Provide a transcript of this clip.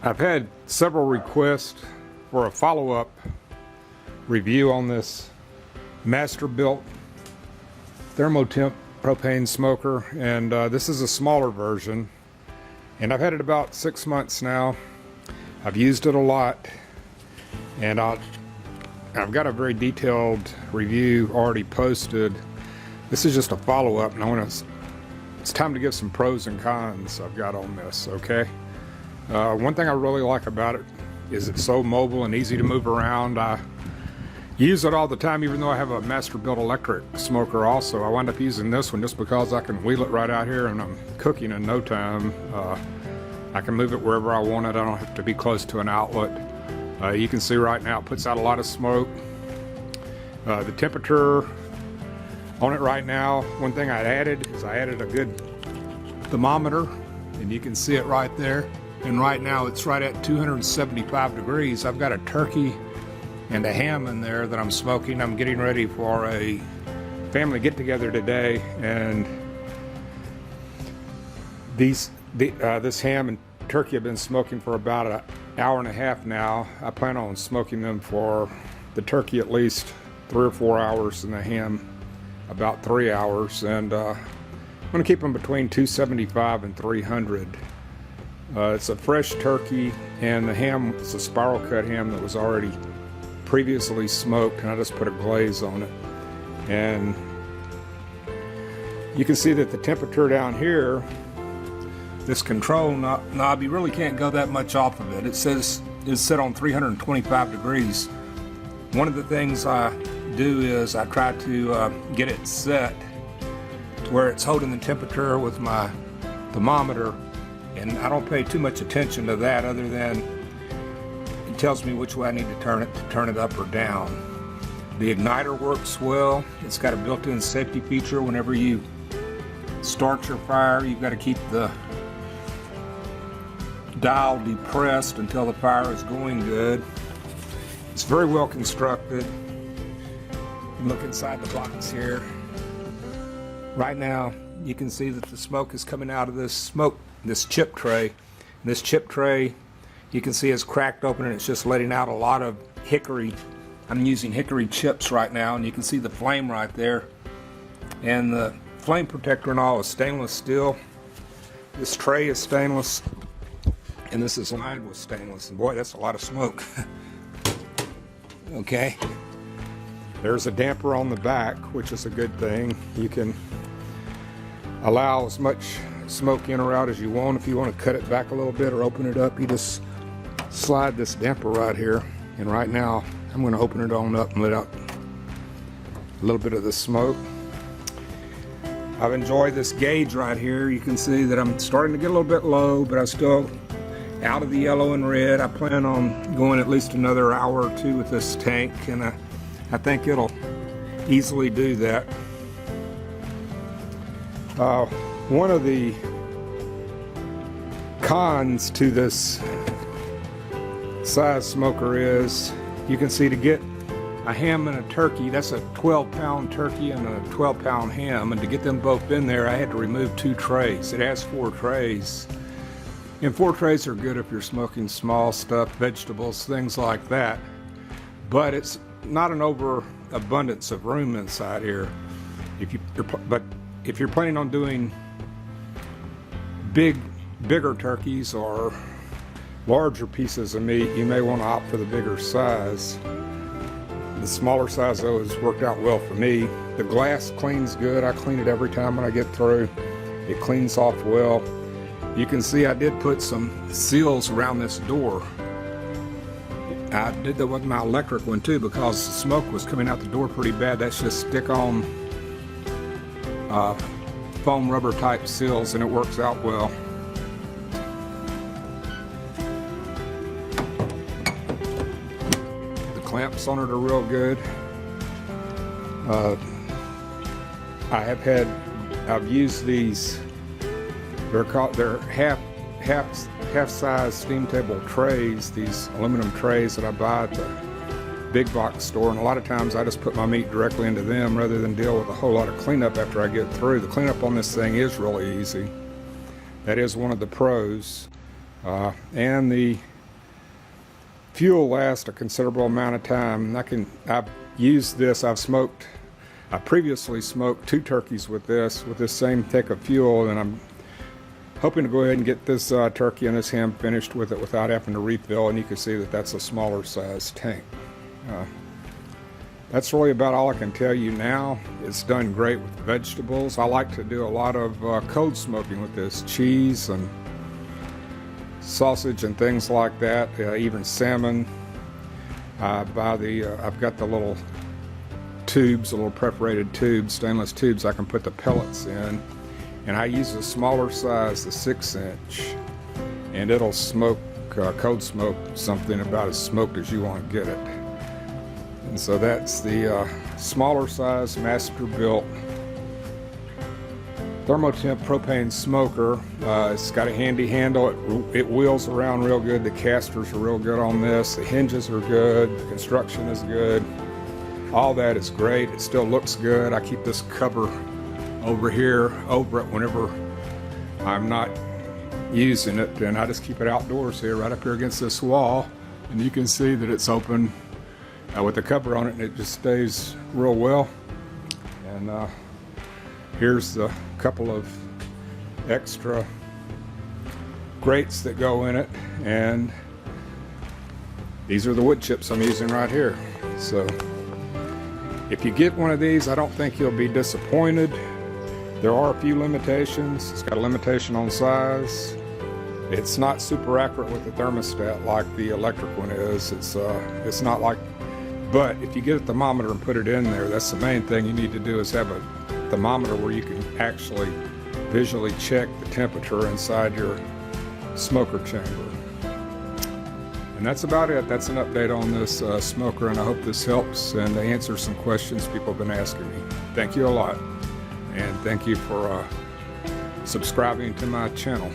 I've had several requests for a follow-up review on this Masterbuilt ThermoTemp Propane Smoker, and this is a smaller version, and I've had it about 6 months now. I've used it a lot, and I've got a very detailed review already posted. This is just a follow-up, and it's time to give some pros and cons I've got on this, okay? One thing I really like about it is it's so mobile and easy to move around. I use it all the time, even though I have a Masterbuilt electric smoker also. I wind up using this one just because I can wheel it right out here and I'm cooking in no time. I can move it wherever I want it. I don't have to be close to an outlet. You can see right now it puts out a lot of smoke. The temperature on it right now, one thing I added is I added a good thermometer, and you can see it right there. And right now it's right at 275 degrees. I've got a turkey and a ham in there that I'm smoking. I'm getting ready for a family get-together today, and this ham and turkey have been smoking for about an hour and a half now. I plan on smoking them for the turkey at least 3 or 4 hours and the ham about 3 hours, and I'm going to keep them between 275 and 300. It's a fresh turkey, and the ham is a spiral cut ham that was already previously smoked, and I just put a glaze on it. And you can see that the temperature down here, this control knob, you really can't go that much off of it. It says it's set on 325 degrees. One of the things I do is I try to get it set to where it's holding the temperature with my thermometer, and I don't pay too much attention to that other than it tells me which way I need to turn it up or down. The igniter works well. It's got a built-in safety feature. Whenever you start your fire, you've got to keep the dial depressed until the fire is going good. It's very well constructed. Look inside the box here. Right now you can see that the smoke is coming out of this chip tray. This chip tray, you can see, is cracked open, and it's just letting out a lot of hickory. I'm using hickory chips right now, and you can see the flame right there. And the flame protector and all is stainless steel. This tray is stainless, and this is lined with stainless. And boy, that's a lot of smoke. Okay. There's a damper on the back, which is a good thing. You can allow as much smoke in or out as you want. If you want to cut it back a little bit or open it up, you just slide this damper right here. And right now, I'm going to open it on up and let out a little bit of the smoke. I've enjoyed this gauge right here. You can see that I'm starting to get a little bit low, but I'm still out of the yellow and red. I plan on going at least another hour or two with this tank, and I think it'll easily do that. One of the cons to this size smoker is, you can see, to get a ham and a turkey, that's a 12-pound turkey and a 12-pound ham, and to get them both in there I had to remove 2 trays. It has 4 trays, and 4 trays are good if you're smoking small stuff, vegetables, things like that, but it's not an overabundance of room inside here. But if you're planning on doing bigger turkeys or larger pieces of meat, you may want to opt for the bigger size. The smaller size, though, has worked out well for me. The glass cleans good. I clean it every time when I get through. It cleans off well. You can see I did put some seals around this door. I did that with my electric one too, because the smoke was coming out the door pretty bad. That's just stick-on foam rubber type seals, and it works out well. The clamps on it are real good. I've used these. They're half-size steam table trays, these aluminum trays that I buy at the big box store, and a lot of times I just put my meat directly into them rather than deal with a whole lot of cleanup after I get through. The cleanup on this thing is really easy. That is one of the pros. And the fuel lasts a considerable amount of time. I've used this. I previously smoked 2 turkeys with this same tank of fuel, and I'm hoping to go ahead and get this turkey and this ham finished with it without having to refill. And you can see that that's a smaller size tank. That's really about all I can tell you now. It's done great with vegetables. I like to do a lot of cold smoking with this, cheese and sausage and things like that, even salmon. I've got the little tubes, the little perforated tubes, stainless tubes I can put the pellets in, and I use a smaller size, the 6-inch, and it'll smoke, cold smoke something about as smoked as you want to get it. And so that's the smaller size Masterbuilt ThermoTemp Propane Smoker. It's got a handy handle. It wheels around real good. The casters are real good on this. The hinges are good. The construction is good. All that is great. It still looks good. I keep this cover over here over it whenever I'm not using it, and I just keep it outdoors here, right up here against this wall, and you can see that it's open with the cover on it, and it just stays real well. And here's the couple of extra grates that go in it, and these are the wood chips I'm using right here. So if you get one of these, I don't think you'll be disappointed. There are a few limitations. It's got a limitation on size. It's not super accurate with the thermostat like the electric one is. It's not like, but if you get a thermometer and put it in there, that's the main thing you need to do, is have a thermometer where you can actually visually check the temperature inside your smoker chamber. And that's about it. That's an update on this smoker, and I hope this helps and answers some questions people have been asking me. Thank you a lot, and thank you for subscribing to my channel.